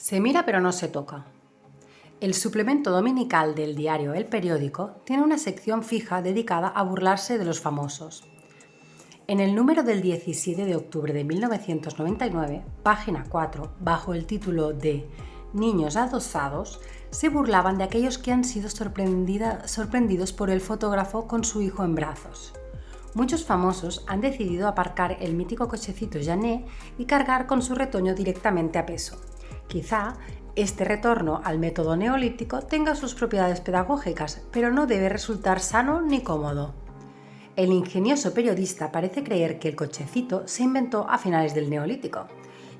Se mira pero no se toca. El suplemento dominical del diario El Periódico tiene una sección fija dedicada a burlarse de los famosos. En el número del 17 de octubre de 1999, página 4, bajo el título de Niños adosados, se burlaban de aquellos que han sido sorprendidos por el fotógrafo con su hijo en brazos. Muchos famosos han decidido aparcar el mítico cochecito Janet y cargar con su retoño directamente a peso. Quizá este retorno al método neolítico tenga sus propiedades pedagógicas, pero no debe resultar sano ni cómodo. El ingenioso periodista parece creer que el cochecito se inventó a finales del neolítico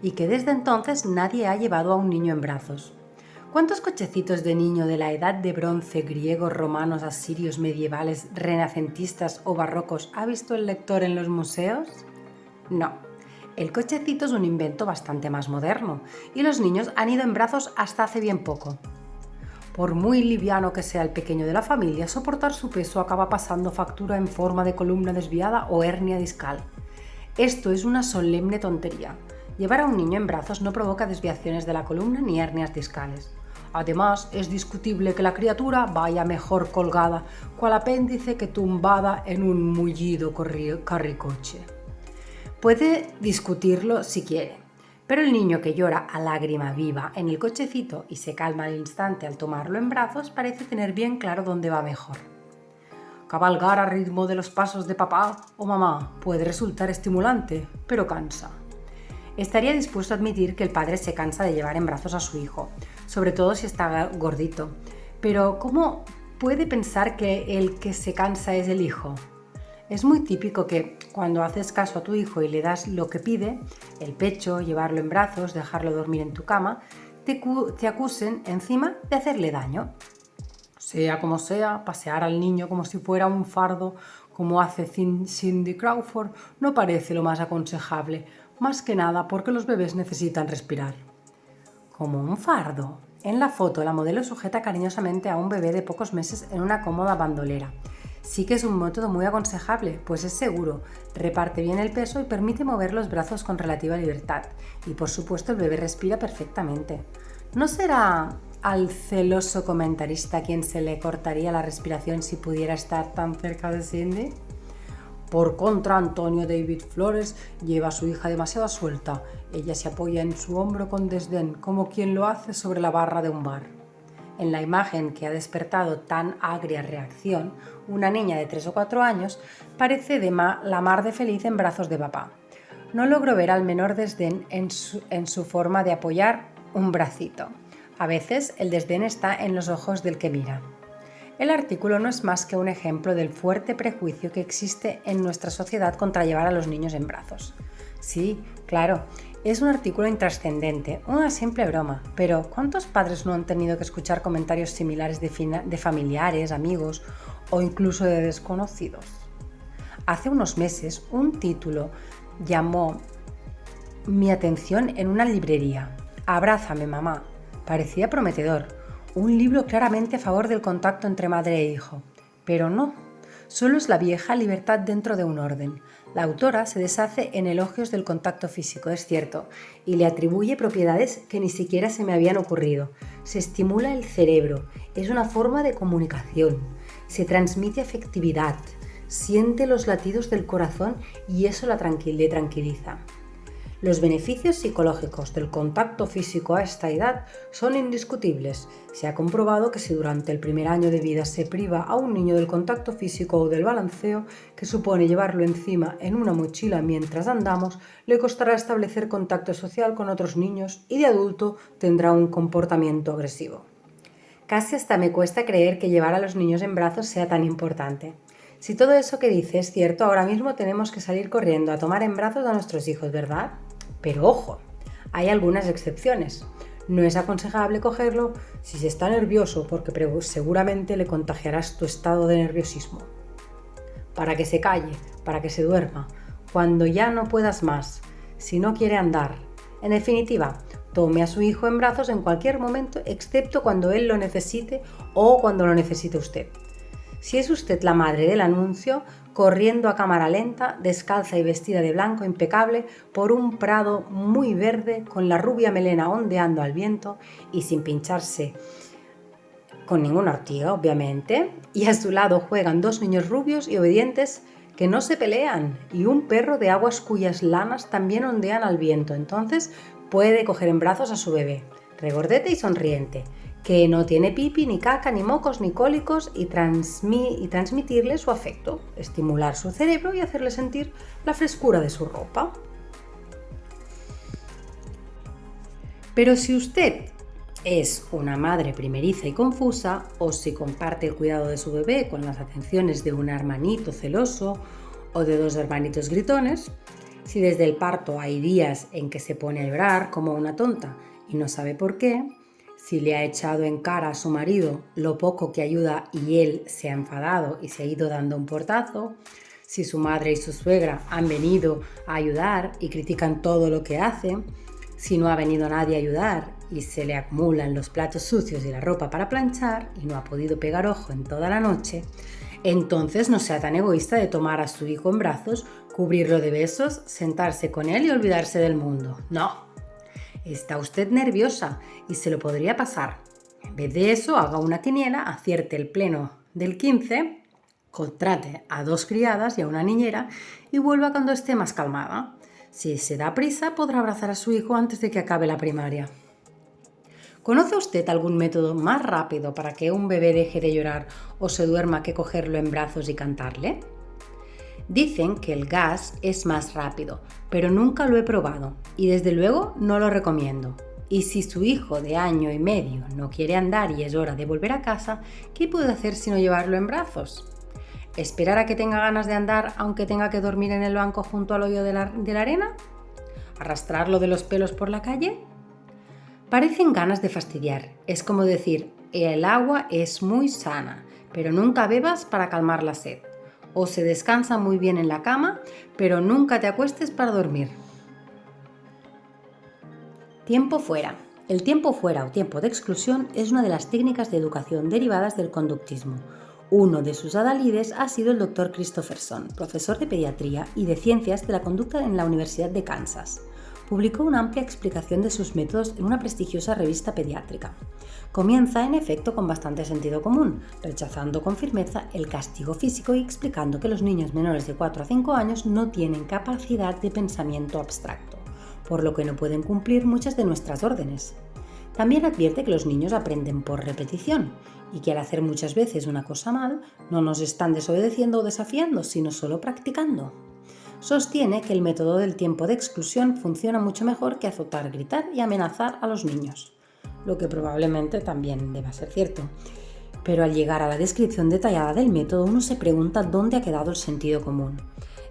y que desde entonces nadie ha llevado a un niño en brazos. ¿Cuántos cochecitos de niño de la edad de bronce, griegos, romanos, asirios, medievales, renacentistas o barrocos ha visto el lector en los museos? No. El cochecito es un invento bastante más moderno y los niños han ido en brazos hasta hace bien poco. Por muy liviano que sea el pequeño de la familia, soportar su peso acaba pasando factura en forma de columna desviada o hernia discal. Esto es una solemne tontería. Llevar a un niño en brazos no provoca desviaciones de la columna ni hernias discales. Además, es discutible que la criatura vaya mejor colgada, cual apéndice que tumbada en un mullido carricoche. Puede discutirlo si quiere, pero el niño que llora a lágrima viva en el cochecito y se calma al instante al tomarlo en brazos parece tener bien claro dónde va mejor. Cabalgar a ritmo de los pasos de papá o mamá puede resultar estimulante, pero cansa. Estaría dispuesto a admitir que el padre se cansa de llevar en brazos a su hijo, sobre todo si está gordito. Pero ¿cómo puede pensar que el que se cansa es el hijo? Es muy típico que cuando haces caso a tu hijo y le das lo que pide, el pecho, llevarlo en brazos, dejarlo dormir en tu cama, te acusen encima de hacerle daño. Sea como sea, pasear al niño como si fuera un fardo, como hace Cindy Crawford, no parece lo más aconsejable, más que nada porque los bebés necesitan respirar. ¿Como un fardo? En la foto, la modelo sujeta cariñosamente a un bebé de pocos meses en una cómoda bandolera. Sí que es un método muy aconsejable, pues es seguro, reparte bien el peso y permite mover los brazos con relativa libertad. Y por supuesto el bebé respira perfectamente. ¿No será al celoso comentarista quien se le cortaría la respiración si pudiera estar tan cerca de Cindy? Por contra, Antonio David Flores lleva a su hija demasiado suelta. Ella se apoya en su hombro con desdén, como quien lo hace sobre la barra de un bar. En la imagen que ha despertado tan agria reacción, una niña de 3 o 4 años parece la mar de feliz en brazos de papá. No logro ver al menor desdén en su forma de apoyar un bracito. A veces el desdén está en los ojos del que mira. El artículo no es más que un ejemplo del fuerte prejuicio que existe en nuestra sociedad contra llevar a los niños en brazos. Sí, claro, es un artículo intrascendente, una simple broma, pero ¿cuántos padres no han tenido que escuchar comentarios similares de familiares, amigos o incluso de desconocidos? Hace unos meses un título llamó mi atención en una librería. Abrázame, mamá. Parecía prometedor. Un libro claramente a favor del contacto entre madre e hijo. Pero no, solo es la vieja libertad dentro de un orden. La autora se deshace en elogios del contacto físico, es cierto, y le atribuye propiedades que ni siquiera se me habían ocurrido. Se estimula el cerebro, es una forma de comunicación, se transmite afectividad, siente los latidos del corazón y eso le tranquiliza. Los beneficios psicológicos del contacto físico a esta edad son indiscutibles. Se ha comprobado que si durante el primer año de vida se priva a un niño del contacto físico o del balanceo, que supone llevarlo encima en una mochila mientras andamos, le costará establecer contacto social con otros niños y de adulto tendrá un comportamiento agresivo. Casi hasta me cuesta creer que llevar a los niños en brazos sea tan importante. Si todo eso que dice es cierto, ahora mismo tenemos que salir corriendo a tomar en brazos a nuestros hijos, ¿verdad? Pero ojo, hay algunas excepciones. No es aconsejable cogerlo si se está nervioso porque seguramente le contagiarás tu estado de nerviosismo. Para que se calle, para que se duerma, cuando ya no puedas más, si no quiere andar. En definitiva, tome a su hijo en brazos en cualquier momento excepto cuando él lo necesite o cuando lo necesite usted. Si es usted la madre del anuncio, corriendo a cámara lenta, descalza y vestida de blanco impecable por un prado muy verde, con la rubia melena ondeando al viento y sin pincharse con ninguna ortiga, obviamente, y a su lado juegan dos niños rubios y obedientes que no se pelean, y un perro de aguas cuyas lanas también ondean al viento. Entonces puede coger en brazos a su bebé, regordete y sonriente, que no tiene pipi, ni caca, ni mocos, ni cólicos, y transmitirle su afecto, estimular su cerebro y hacerle sentir la frescura de su ropa. Pero si usted es una madre primeriza y confusa, o si comparte el cuidado de su bebé con las atenciones de un hermanito celoso o de dos hermanitos gritones, si desde el parto hay días en que se pone a llorar como una tonta y no sabe por qué, si le ha echado en cara a su marido lo poco que ayuda y él se ha enfadado y se ha ido dando un portazo, si su madre y su suegra han venido a ayudar y critican todo lo que hace, si no ha venido nadie a ayudar y se le acumulan los platos sucios y la ropa para planchar y no ha podido pegar ojo en toda la noche, entonces no sea tan egoísta de tomar a su hijo en brazos, cubrirlo de besos, sentarse con él y olvidarse del mundo. No, está usted nerviosa y se lo podría pasar. En vez de eso, haga una quiniela, acierte el pleno del 15, contrate a 2 criadas y a una niñera y vuelva cuando esté más calmada. Si se da prisa, podrá abrazar a su hijo antes de que acabe la primaria. ¿Conoce usted algún método más rápido para que un bebé deje de llorar o se duerma que cogerlo en brazos y cantarle? Dicen que el gas es más rápido, pero nunca lo he probado y desde luego no lo recomiendo. Y si su hijo de 1 año y medio no quiere andar y es hora de volver a casa, ¿qué puede hacer sino llevarlo en brazos? ¿Esperar a que tenga ganas de andar aunque tenga que dormir en el banco junto al hoyo de la arena? ¿Arrastrarlo de los pelos por la calle? Parecen ganas de fastidiar. Es como decir, el agua es muy sana, pero nunca bebas para calmar la sed. O se descansa muy bien en la cama, pero nunca te acuestes para dormir. Tiempo fuera. El tiempo fuera o tiempo de exclusión es una de las técnicas de educación derivadas del conductismo. Uno de sus adalides ha sido el Dr. Christopherson, profesor de pediatría y de ciencias de la conducta en la Universidad de Kansas. Publicó una amplia explicación de sus métodos en una prestigiosa revista pediátrica. Comienza, en efecto, con bastante sentido común, rechazando con firmeza el castigo físico y explicando que los niños menores de 4 a 5 años no tienen capacidad de pensamiento abstracto, por lo que no pueden cumplir muchas de nuestras órdenes. También advierte que los niños aprenden por repetición y que al hacer muchas veces una cosa mal, no nos están desobedeciendo o desafiando, sino solo practicando. Sostiene que el método del tiempo de exclusión funciona mucho mejor que azotar, gritar y amenazar a los niños, lo que probablemente también deba ser cierto. Pero al llegar a la descripción detallada del método, uno se pregunta dónde ha quedado el sentido común.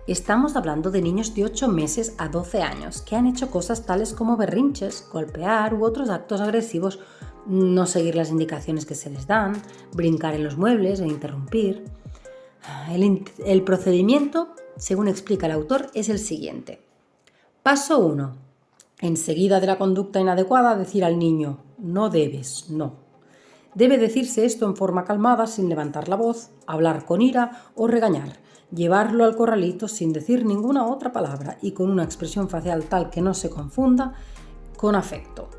Estamos hablando de niños de 8 meses a 12 años que han hecho cosas tales como berrinches, golpear u otros actos agresivos, no seguir las indicaciones que se les dan, brincar en los muebles e interrumpir. El procedimiento, según explica el autor, es el siguiente. Paso 1. Enseguida de la conducta inadecuada, decir al niño, no debes, no. Debe decirse esto en forma calmada, sin levantar la voz, hablar con ira o regañar. Llevarlo al corralito sin decir ninguna otra palabra y con una expresión facial tal que no se confunda con afecto.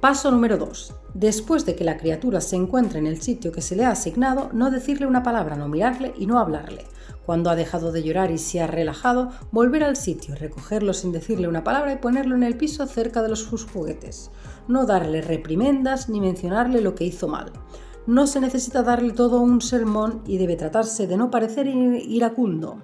Paso número 2. Después de que la criatura se encuentre en el sitio que se le ha asignado, no decirle una palabra, no mirarle y no hablarle. Cuando ha dejado de llorar y se ha relajado, volver al sitio, recogerlo sin decirle una palabra y ponerlo en el piso cerca de sus juguetes. No darle reprimendas ni mencionarle lo que hizo mal. No se necesita darle todo un sermón y debe tratarse de no parecer iracundo.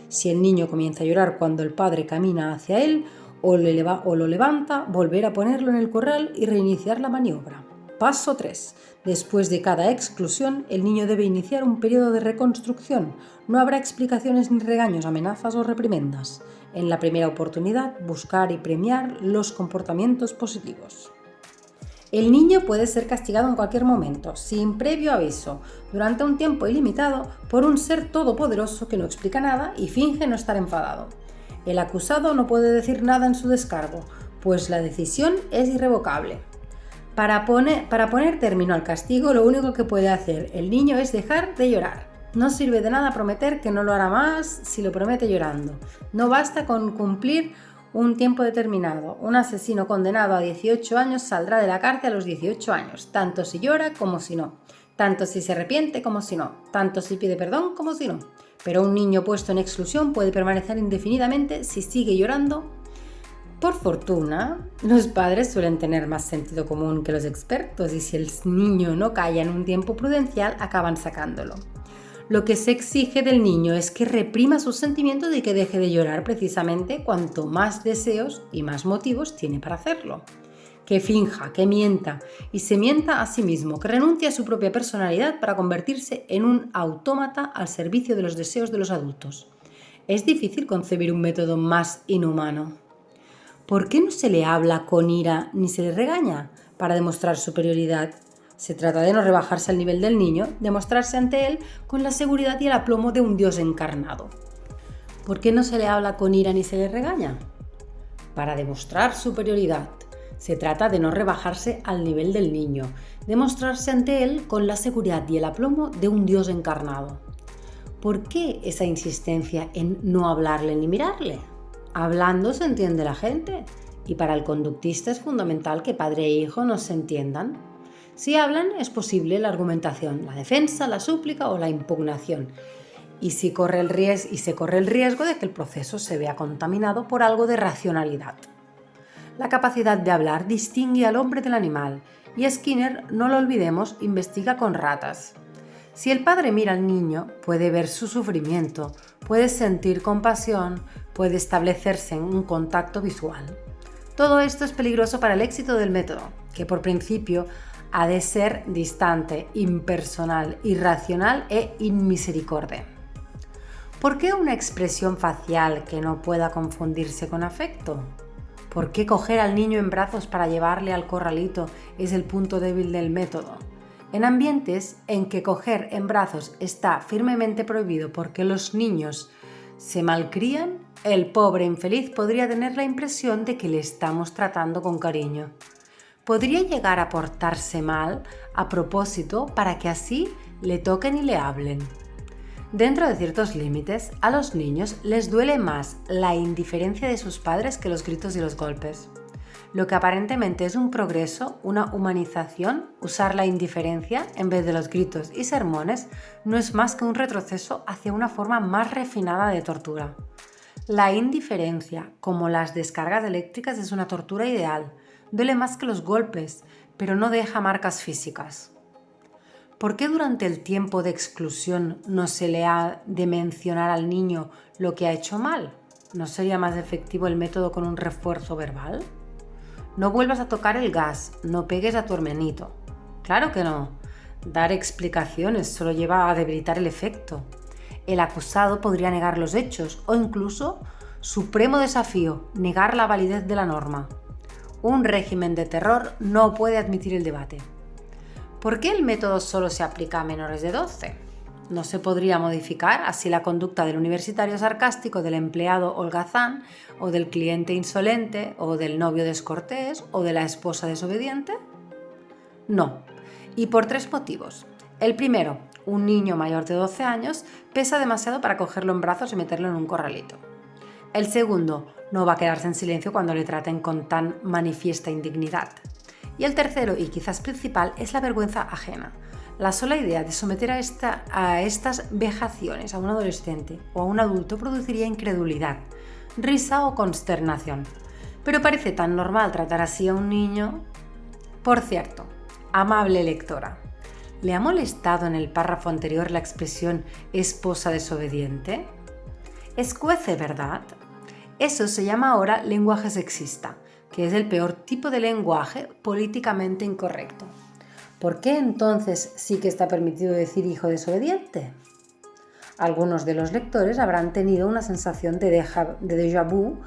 Si el niño comienza a llorar cuando el padre camina hacia él o lo levanta, volver a ponerlo en el corral y reiniciar la maniobra. Paso 3. Después de cada exclusión, el niño debe iniciar un periodo de reconstrucción. No habrá explicaciones ni regaños, amenazas o reprimendas. En la primera oportunidad, buscar y premiar los comportamientos positivos. El niño puede ser castigado en cualquier momento, sin previo aviso, durante un tiempo ilimitado, por un ser todopoderoso que no explica nada y finge no estar enfadado. El acusado no puede decir nada en su descargo, pues la decisión es irrevocable. Para poner término al castigo, lo único que puede hacer el niño es dejar de llorar. No sirve de nada prometer que no lo hará más si lo promete llorando. No basta con cumplir un tiempo determinado. Un asesino condenado a 18 años saldrá de la cárcel a los 18 años, tanto si llora como si no, tanto si se arrepiente como si no, tanto si pide perdón como si no. Pero un niño puesto en exclusión puede permanecer indefinidamente si sigue llorando. Por fortuna, los padres suelen tener más sentido común que los expertos y si el niño no calla en un tiempo prudencial, acaban sacándolo. Lo que se exige del niño es que reprima sus sentimientos y que deje de llorar precisamente cuanto más deseos y más motivos tiene para hacerlo. Que finja, que mienta y se mienta a sí mismo, que renuncie a su propia personalidad para convertirse en un autómata al servicio de los deseos de los adultos. Es difícil concebir un método más inhumano. ¿Por qué no se le habla con ira ni se le regaña para demostrar superioridad? Se trata de no rebajarse al nivel del niño, de mostrarse ante él con la seguridad y el aplomo de un Dios encarnado. ¿Por qué no se le habla con ira ni se le regaña? Para demostrar superioridad. Se trata de no rebajarse al nivel del niño, de mostrarse ante él con la seguridad y el aplomo de un Dios encarnado. ¿Por qué esa insistencia en no hablarle ni mirarle? Hablando se entiende la gente, y para el conductista es fundamental que padre e hijo no se entiendan. Si hablan, es posible la argumentación, la defensa, la súplica o la impugnación. Y se corre el riesgo de que el proceso se vea contaminado por algo de racionalidad. La capacidad de hablar distingue al hombre del animal, y Skinner, no lo olvidemos, investiga con ratas. Si el padre mira al niño, puede ver su sufrimiento, puede sentir compasión, puede establecerse en un contacto visual. Todo esto es peligroso para el éxito del método, que por principio ha de ser distante, impersonal, irracional e inmisericorde. ¿Por qué una expresión facial que no pueda confundirse con afecto? ¿Por qué coger al niño en brazos para llevarle al corralito es el punto débil del método? En ambientes en que coger en brazos está firmemente prohibido porque los niños se malcrían, el pobre infeliz podría tener la impresión de que le estamos tratando con cariño. Podría llegar a portarse mal a propósito para que así le toquen y le hablen. Dentro de ciertos límites, a los niños les duele más la indiferencia de sus padres que los gritos y los golpes. Lo que aparentemente es un progreso, una humanización, usar la indiferencia en vez de los gritos y sermones, no es más que un retroceso hacia una forma más refinada de tortura. La indiferencia, como las descargas eléctricas, es una tortura ideal. Duele más que los golpes, pero no deja marcas físicas. ¿Por qué durante el tiempo de exclusión no se le ha de mencionar al niño lo que ha hecho mal? ¿No sería más efectivo el método con un refuerzo verbal? No vuelvas a tocar el gas, no pegues a tu hermanito. Claro que no. Dar explicaciones solo lleva a debilitar el efecto. El acusado podría negar los hechos o incluso, supremo desafío, negar la validez de la norma. Un régimen de terror no puede admitir el debate. ¿Por qué el método solo se aplica a menores de 12? ¿No se podría modificar así la conducta del universitario sarcástico, del empleado holgazán, o del cliente insolente, o del novio descortés, o de la esposa desobediente? No, y por 3 motivos. El primero, un niño mayor de 12 años pesa demasiado para cogerlo en brazos y meterlo en un corralito. El segundo, no va a quedarse en silencio cuando le traten con tan manifiesta indignidad. Y el tercero, y quizás principal, es la vergüenza ajena. La sola idea de someter a estas vejaciones a un adolescente o a un adulto produciría incredulidad, risa o consternación. Pero parece tan normal tratar así a un niño. Por cierto, amable lectora, ¿le ha molestado en el párrafo anterior la expresión esposa desobediente? Escuece, ¿verdad? Eso se llama ahora lenguaje sexista, que es el peor tipo de lenguaje políticamente incorrecto. ¿Por qué entonces sí que está permitido decir hijo desobediente? Algunos de los lectores habrán tenido una sensación de déjà vu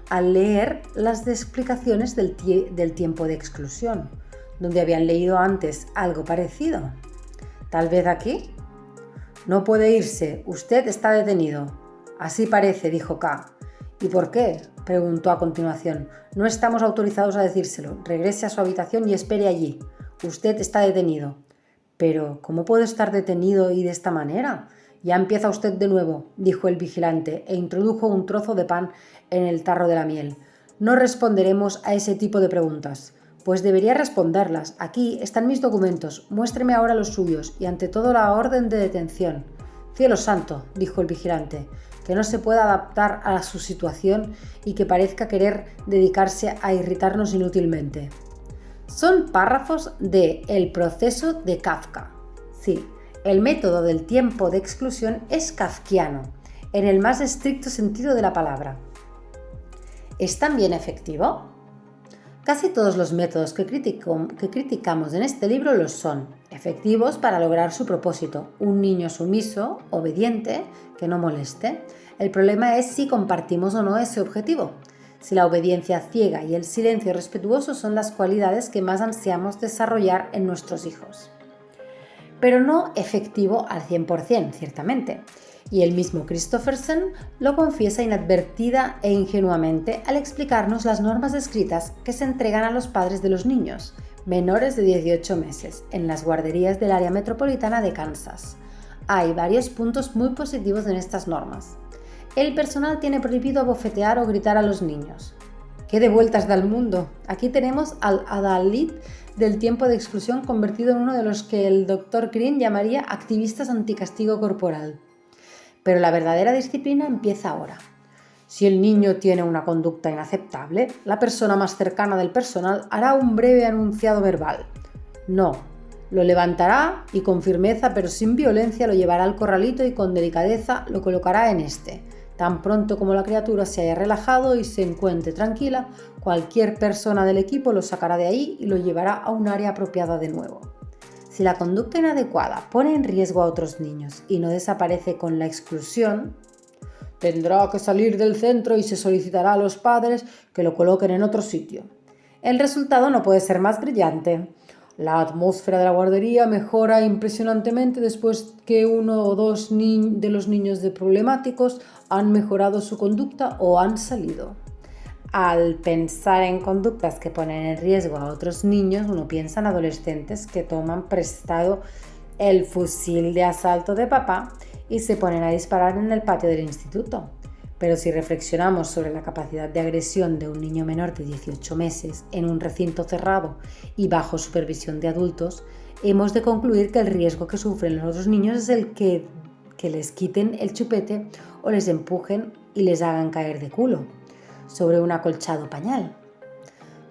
al leer las explicaciones del tiempo de exclusión, donde habían leído antes algo parecido. Tal vez aquí. No puede irse, usted está detenido. Así parece, dijo K. ¿Y por qué?, preguntó a continuación. No estamos autorizados a decírselo. Regrese a su habitación y espere allí. Usted está detenido. Pero, ¿cómo puedo estar detenido y de esta manera? Ya empieza usted de nuevo, dijo el vigilante, e introdujo un trozo de pan en el tarro de la miel. No responderemos a ese tipo de preguntas. Pues debería responderlas. Aquí están mis documentos. Muéstreme ahora los suyos y ante todo la orden de detención. Cielo santo, dijo el vigilante, que no se pueda adaptar a su situación y que parezca querer dedicarse a irritarnos inútilmente. Son párrafos de El proceso de Kafka. Sí, el método del tiempo de exclusión es kafkiano, en el más estricto sentido de la palabra. ¿Es también efectivo? Casi todos los métodos que criticamos en este libro los son efectivos para lograr su propósito. Un niño sumiso, obediente, que no moleste. El problema es si compartimos o no ese objetivo. Si la obediencia ciega y el silencio respetuoso son las cualidades que más ansiamos desarrollar en nuestros hijos. Pero no efectivo al 100%, ciertamente. Y el mismo Christoffersen lo confiesa inadvertida e ingenuamente al explicarnos las normas escritas que se entregan a los padres de los niños menores de 18 meses en las guarderías del área metropolitana de Kansas. Hay varios puntos muy positivos en estas normas. El personal tiene prohibido abofetear o gritar a los niños. ¡Qué de vueltas da el mundo! Aquí tenemos al adalid del tiempo de exclusión convertido en uno de los que el Dr. Green llamaría activistas anticastigo corporal. Pero la verdadera disciplina empieza ahora. Si el niño tiene una conducta inaceptable, la persona más cercana del personal hará un breve enunciado verbal. No, lo levantará y con firmeza pero sin violencia lo llevará al corralito y con delicadeza lo colocará en este. Tan pronto como la criatura se haya relajado y se encuentre tranquila, cualquier persona del equipo lo sacará de ahí y lo llevará a un área apropiada de nuevo. Si la conducta inadecuada pone en riesgo a otros niños y no desaparece con la exclusión, tendrá que salir del centro y se solicitará a los padres que lo coloquen en otro sitio. El resultado no puede ser más brillante. La atmósfera de la guardería mejora impresionantemente después que uno o dos de los niños de problemáticos han mejorado su conducta o han salido. Al pensar en conductas que ponen en riesgo a otros niños, uno piensa en adolescentes que toman prestado el fusil de asalto de papá y se ponen a disparar en el patio del instituto. Pero si reflexionamos sobre la capacidad de agresión de un niño menor de 18 meses en un recinto cerrado y bajo supervisión de adultos, hemos de concluir que el riesgo que sufren los otros niños es el que les quiten el chupete o les empujen y les hagan caer de culo sobre un acolchado pañal.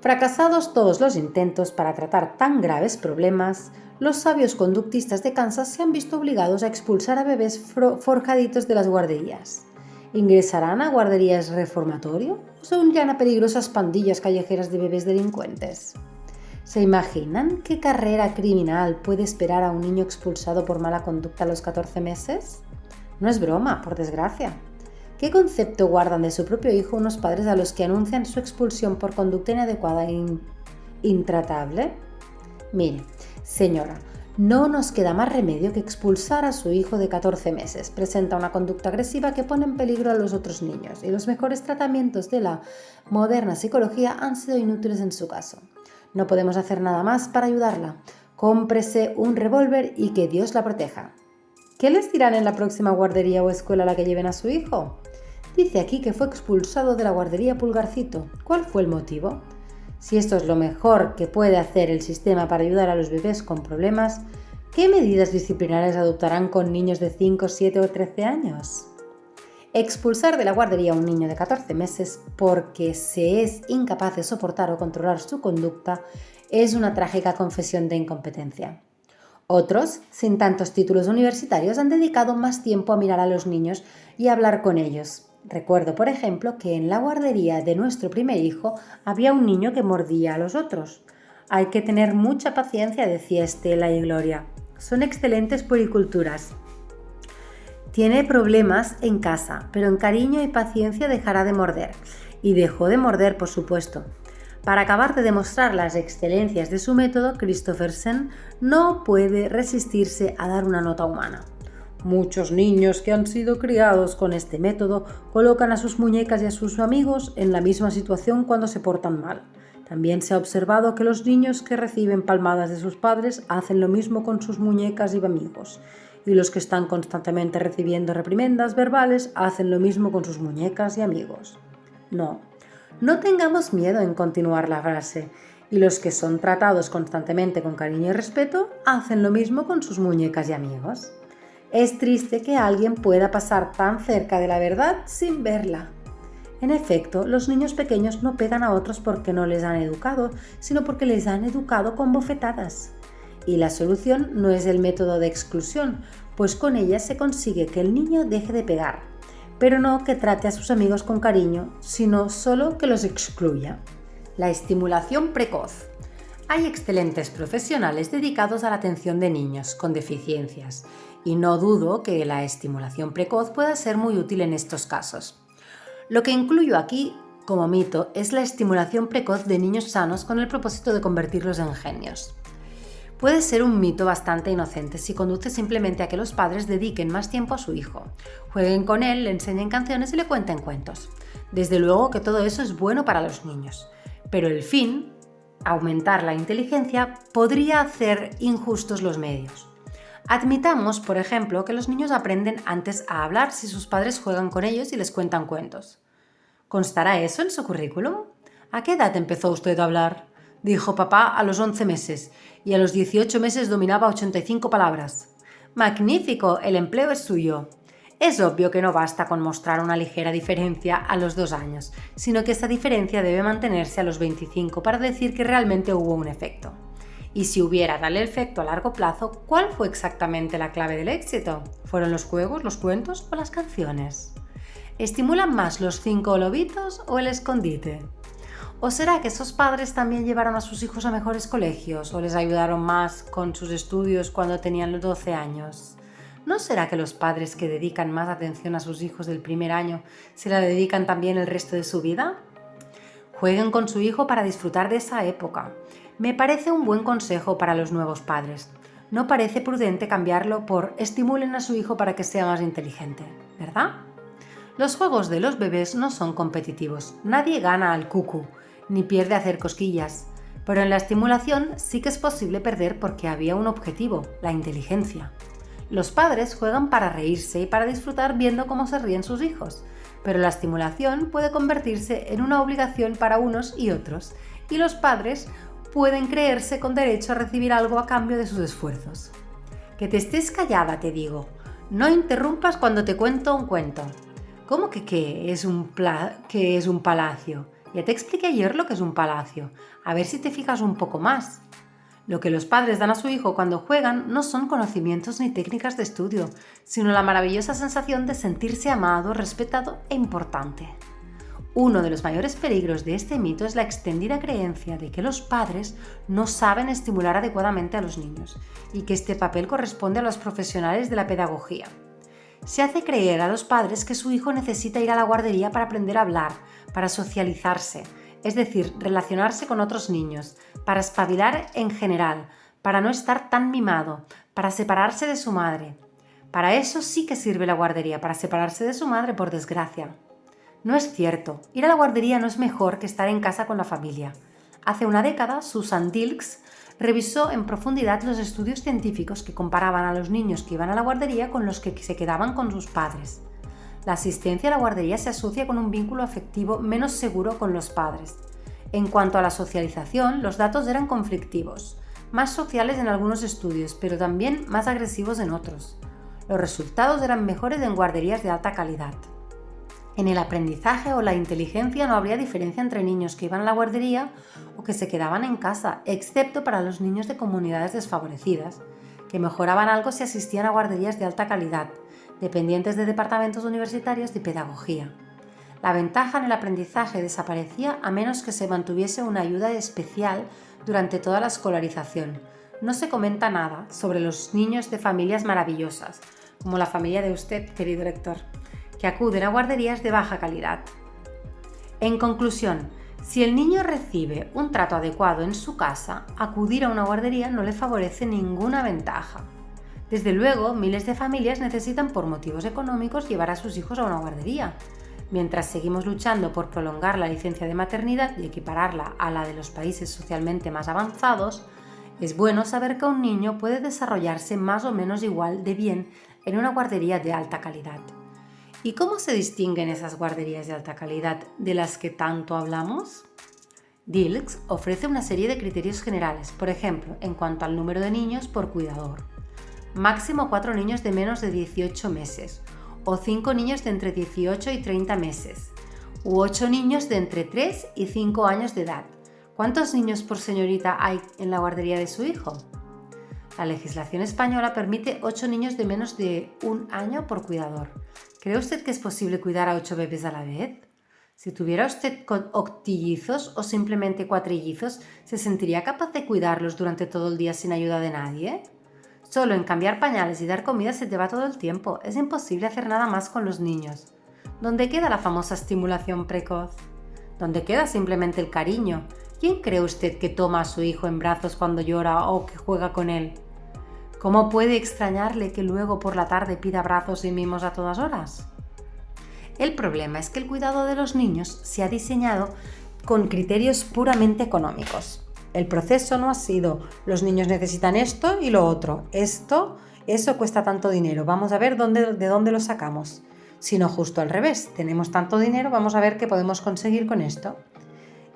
Fracasados todos los intentos para tratar tan graves problemas, los sabios conductistas de Kansas se han visto obligados a expulsar a bebés forjaditos de las guarderías. ¿Ingresarán a guarderías reformatorio o se unirán a peligrosas pandillas callejeras de bebés delincuentes? ¿Se imaginan qué carrera criminal puede esperar a un niño expulsado por mala conducta a los 14 meses? No es broma, por desgracia. ¿Qué concepto guardan de su propio hijo unos padres a los que anuncian su expulsión por conducta inadecuada e intratable? Mire, señora, no nos queda más remedio que expulsar a su hijo de 14 meses. Presenta una conducta agresiva que pone en peligro a los otros niños y los mejores tratamientos de la moderna psicología han sido inútiles en su caso. No podemos hacer nada más para ayudarla. Cómprese un revólver y que Dios la proteja. ¿Qué les dirán en la próxima guardería o escuela a la que lleven a su hijo? Dice aquí que fue expulsado de la guardería Pulgarcito. ¿Cuál fue el motivo? Si esto es lo mejor que puede hacer el sistema para ayudar a los bebés con problemas, ¿qué medidas disciplinarias adoptarán con niños de 5, 7 o 13 años? Expulsar de la guardería a un niño de 14 meses porque se es incapaz de soportar o controlar su conducta es una trágica confesión de incompetencia. Otros, sin tantos títulos universitarios, han dedicado más tiempo a mirar a los niños y a hablar con ellos. Recuerdo, por ejemplo, que en la guardería de nuestro primer hijo había un niño que mordía a los otros. Hay que tener mucha paciencia, decía Estela y Gloria. Son excelentes puericulturas. Tiene problemas en casa, pero en cariño y paciencia dejará de morder. Y dejó de morder, por supuesto. Para acabar de demostrar las excelencias de su método, Christoffersen no puede resistirse a dar una nota humana. Muchos niños que han sido criados con este método colocan a sus muñecas y a sus amigos en la misma situación cuando se portan mal. También se ha observado que los niños que reciben palmadas de sus padres hacen lo mismo con sus muñecas y amigos. y los que están constantemente recibiendo reprimendas verbales hacen lo mismo con sus muñecas y amigos. No tengamos miedo en continuar la frase. Y los que son tratados constantemente con cariño y respeto hacen lo mismo con sus muñecas y amigos. Es triste que alguien pueda pasar tan cerca de la verdad sin verla. En efecto, los niños pequeños no pegan a otros porque no les han educado, sino porque les han educado con bofetadas. Y la solución no es el método de exclusión, pues con ella se consigue que el niño deje de pegar, pero no que trate a sus amigos con cariño, sino solo que los excluya. La estimulación precoz. Hay excelentes profesionales dedicados a la atención de niños con deficiencias y no dudo que la estimulación precoz pueda ser muy útil en estos casos. Lo que incluyo aquí como mito es la estimulación precoz de niños sanos con el propósito de convertirlos en genios. Puede ser un mito bastante inocente si conduce simplemente a que los padres dediquen más tiempo a su hijo, jueguen con él, le enseñen canciones y le cuenten cuentos. Desde luego que todo eso es bueno para los niños. Pero el fin, aumentar la inteligencia, podría hacer injustos los medios. Admitamos, por ejemplo, que los niños aprenden antes a hablar si sus padres juegan con ellos y les cuentan cuentos. ¿Constará eso en su currículum? ¿A qué edad empezó usted a hablar? Dijo papá a los 11 meses y a los 18 meses dominaba 85 palabras. ¡Magnífico! El empleo es suyo. Es obvio que no basta con mostrar una ligera diferencia a los 2 años, sino que esa diferencia debe mantenerse a los 25 para decir que realmente hubo un efecto. Y si hubiera tal efecto a largo plazo, ¿cuál fue exactamente la clave del éxito? ¿Fueron los juegos, los cuentos o las canciones? ¿Estimulan más los 5 lobitos o el escondite? ¿O será que esos padres también llevaron a sus hijos a mejores colegios o les ayudaron más con sus estudios cuando tenían los 12 años? ¿No será que los padres que dedican más atención a sus hijos del primer año se la dedican también el resto de su vida? Jueguen con su hijo para disfrutar de esa época. Me parece un buen consejo para los nuevos padres. No parece prudente cambiarlo por estimulen a su hijo para que sea más inteligente, ¿verdad? Los juegos de los bebés no son competitivos. Nadie gana al cucu, ni pierde a hacer cosquillas. Pero en la estimulación sí que es posible perder porque había un objetivo, la inteligencia. Los padres juegan para reírse y para disfrutar viendo cómo se ríen sus hijos, pero la estimulación puede convertirse en una obligación para unos y otros, y los padres pueden creerse con derecho a recibir algo a cambio de sus esfuerzos. Que te estés callada, te digo. No interrumpas cuando te cuento un cuento. ¿Cómo que qué es un palacio? Ya te expliqué ayer lo que es un palacio. A ver si te fijas un poco más. Lo que los padres dan a su hijo cuando juegan no son conocimientos ni técnicas de estudio, sino la maravillosa sensación de sentirse amado, respetado e importante. Uno de los mayores peligros de este mito es la extendida creencia de que los padres no saben estimular adecuadamente a los niños y que este papel corresponde a los profesionales de la pedagogía. Se hace creer a los padres que su hijo necesita ir a la guardería para aprender a hablar, para socializarse, es decir, relacionarse con otros niños, para espabilar en general, para no estar tan mimado, para separarse de su madre. Para eso sí que sirve la guardería, para separarse de su madre, por desgracia. No es cierto, ir a la guardería no es mejor que estar en casa con la familia. Hace una década, Susan Dilks revisó en profundidad los estudios científicos que comparaban a los niños que iban a la guardería con los que se quedaban con sus padres. La asistencia a la guardería se asocia con un vínculo afectivo menos seguro con los padres. En cuanto a la socialización, los datos eran conflictivos, más sociales en algunos estudios, pero también más agresivos en otros. Los resultados eran mejores en guarderías de alta calidad. En el aprendizaje o la inteligencia no habría diferencia entre niños que iban a la guardería o que se quedaban en casa, excepto para los niños de comunidades desfavorecidas, que mejoraban algo si asistían a guarderías de alta calidad, dependientes de departamentos universitarios de pedagogía. La ventaja en el aprendizaje desaparecía a menos que se mantuviese una ayuda especial durante toda la escolarización. No se comenta nada sobre los niños de familias maravillosas, como la familia de usted, querido lector, que acuden a guarderías de baja calidad. En conclusión, si el niño recibe un trato adecuado en su casa, acudir a una guardería no le favorece ninguna ventaja. Desde luego, miles de familias necesitan por motivos económicos llevar a sus hijos a una guardería. Mientras seguimos luchando por prolongar la licencia de maternidad y equipararla a la de los países socialmente más avanzados, Es bueno saber que un niño puede desarrollarse más o menos igual de bien en una guardería de alta calidad. ¿Y cómo se distinguen esas guarderías de alta calidad de las que tanto hablamos? DILCS ofrece una serie de criterios generales, por ejemplo, en cuanto al número de niños por cuidador. Máximo 4 niños de menos de 18 meses, o 5 niños de entre 18 y 30 meses, u 8 niños de entre 3 y 5 años de edad. ¿Cuántos niños por señorita hay en la guardería de su hijo? La legislación española permite 8 niños de menos de un año por cuidador. ¿Cree usted que es posible cuidar a 8 bebés a la vez? Si tuviera usted octillizos o simplemente cuatrillizos, ¿se sentiría capaz de cuidarlos durante todo el día sin ayuda de nadie? Solo en cambiar pañales y dar comida se te va todo el tiempo. Es imposible hacer nada más con los niños. ¿Dónde queda la famosa estimulación precoz? ¿Dónde queda simplemente el cariño? ¿Quién cree usted que toma a su hijo en brazos cuando llora o que juega con él? ¿Cómo puede extrañarle que luego por la tarde pida abrazos y mimos a todas horas? El problema es que el cuidado de los niños se ha diseñado con criterios puramente económicos. El proceso no ha sido los niños necesitan esto y lo otro, eso cuesta tanto dinero, vamos a ver de dónde lo sacamos, sino justo al revés, tenemos tanto dinero, vamos a ver qué podemos conseguir con esto.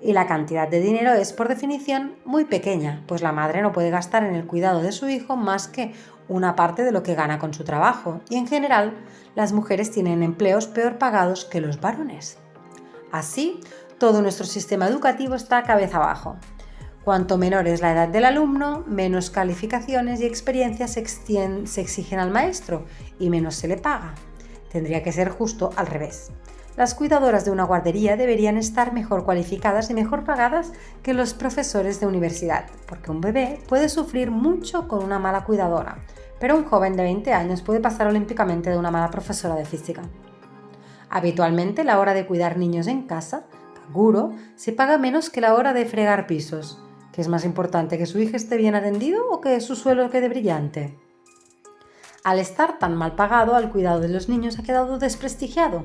Y la cantidad de dinero es, por definición, muy pequeña, pues la madre no puede gastar en el cuidado de su hijo más que una parte de lo que gana con su trabajo, y en general las mujeres tienen empleos peor pagados que los varones. Así, todo nuestro sistema educativo está cabeza abajo. Cuanto menor es la edad del alumno, menos calificaciones y experiencias se exigen al maestro y menos se le paga. Tendría que ser justo al revés. Las cuidadoras de una guardería deberían estar mejor cualificadas y mejor pagadas que los profesores de universidad, porque un bebé puede sufrir mucho con una mala cuidadora, pero un joven de 20 años puede pasar olímpicamente de una mala profesora de física. Habitualmente la hora de cuidar niños en casa, canguro, se paga menos que la hora de fregar pisos. ¿Qué es más importante, que su hijo esté bien atendido o que su suelo quede brillante? Al estar tan mal pagado, el cuidado de los niños ha quedado desprestigiado.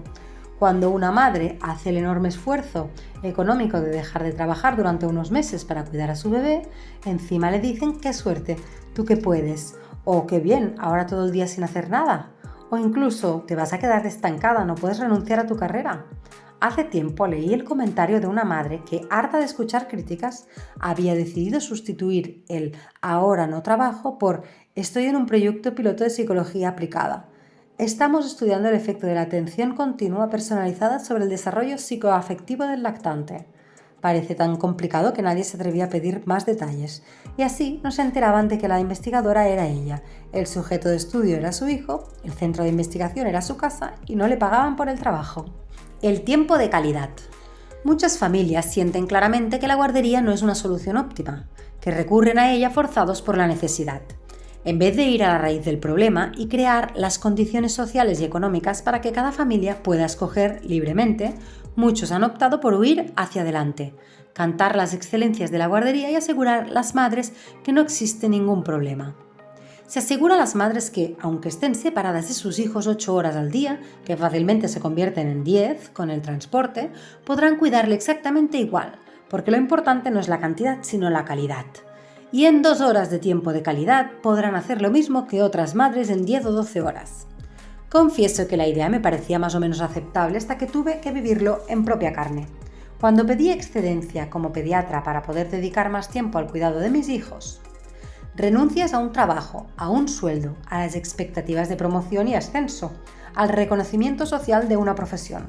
Cuando una madre hace el enorme esfuerzo económico de dejar de trabajar durante unos meses para cuidar a su bebé, encima le dicen qué suerte, tú que puedes, o qué bien, ahora todo el día sin hacer nada, o incluso te vas a quedar estancada, no puedes renunciar a tu carrera. Hace tiempo leí el comentario de una madre que, harta de escuchar críticas, había decidido sustituir el ahora no trabajo por estoy en un proyecto piloto de psicología aplicada. Estamos estudiando el efecto de la atención continua personalizada sobre el desarrollo psicoafectivo del lactante. Parece tan complicado que nadie se atrevía a pedir más detalles, y así no se enteraban de que la investigadora era ella, el sujeto de estudio era su hijo, el centro de investigación era su casa y no le pagaban por el trabajo. El tiempo de calidad. Muchas familias sienten claramente que la guardería no es una solución óptima, que recurren a ella forzados por la necesidad, en vez de ir a la raíz del problema y crear las condiciones sociales y económicas para que cada familia pueda escoger libremente. Muchos han optado por huir hacia adelante, cantar las excelencias de la guardería y asegurar a las madres que no existe ningún problema. Se asegura a las madres que, aunque estén separadas de sus hijos 8 horas al día, que fácilmente se convierten en 10 con el transporte, podrán cuidarle exactamente igual, porque lo importante no es la cantidad sino la calidad. Y en 2 horas de tiempo de calidad podrán hacer lo mismo que otras madres en 10 o 12 horas. Confieso que la idea me parecía más o menos aceptable hasta que tuve que vivirlo en propia carne. Cuando pedí excedencia como pediatra para poder dedicar más tiempo al cuidado de mis hijos, renuncias a un trabajo, a un sueldo, a las expectativas de promoción y ascenso, al reconocimiento social de una profesión.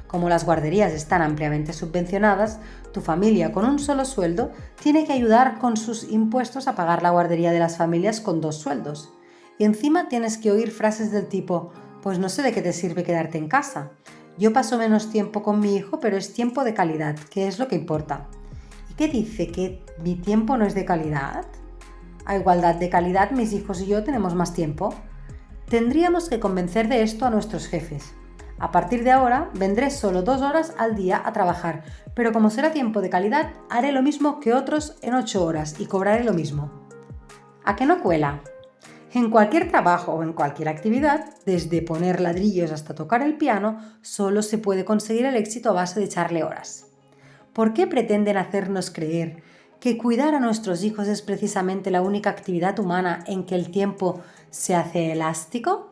Como las guarderías están ampliamente subvencionadas, tu familia con un solo sueldo tiene que ayudar con sus impuestos a pagar la guardería de las familias con 2 sueldos. Y encima tienes que oír frases del tipo, pues no sé de qué te sirve quedarte en casa. Yo paso menos tiempo con mi hijo, pero es tiempo de calidad, que es lo que importa. ¿Y qué dice? ¿Que mi tiempo no es de calidad? A igualdad de calidad, mis hijos y yo tenemos más tiempo. Tendríamos que convencer de esto a nuestros jefes. A partir de ahora, vendré solo 2 horas al día a trabajar, pero como será tiempo de calidad, haré lo mismo que otros en 8 horas y cobraré lo mismo. ¿A qué no cuela? En cualquier trabajo o en cualquier actividad, desde poner ladrillos hasta tocar el piano, solo se puede conseguir el éxito a base de echarle horas. ¿Por qué pretenden hacernos creer que cuidar a nuestros hijos es precisamente la única actividad humana en que el tiempo se hace elástico?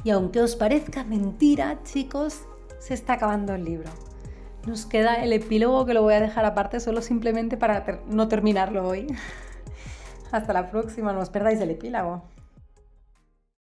Y aunque os parezca mentira, chicos, se está acabando el libro. Nos queda el epílogo, que lo voy a dejar aparte solo simplemente para no terminarlo hoy. Hasta la próxima, no os perdáis el epílogo.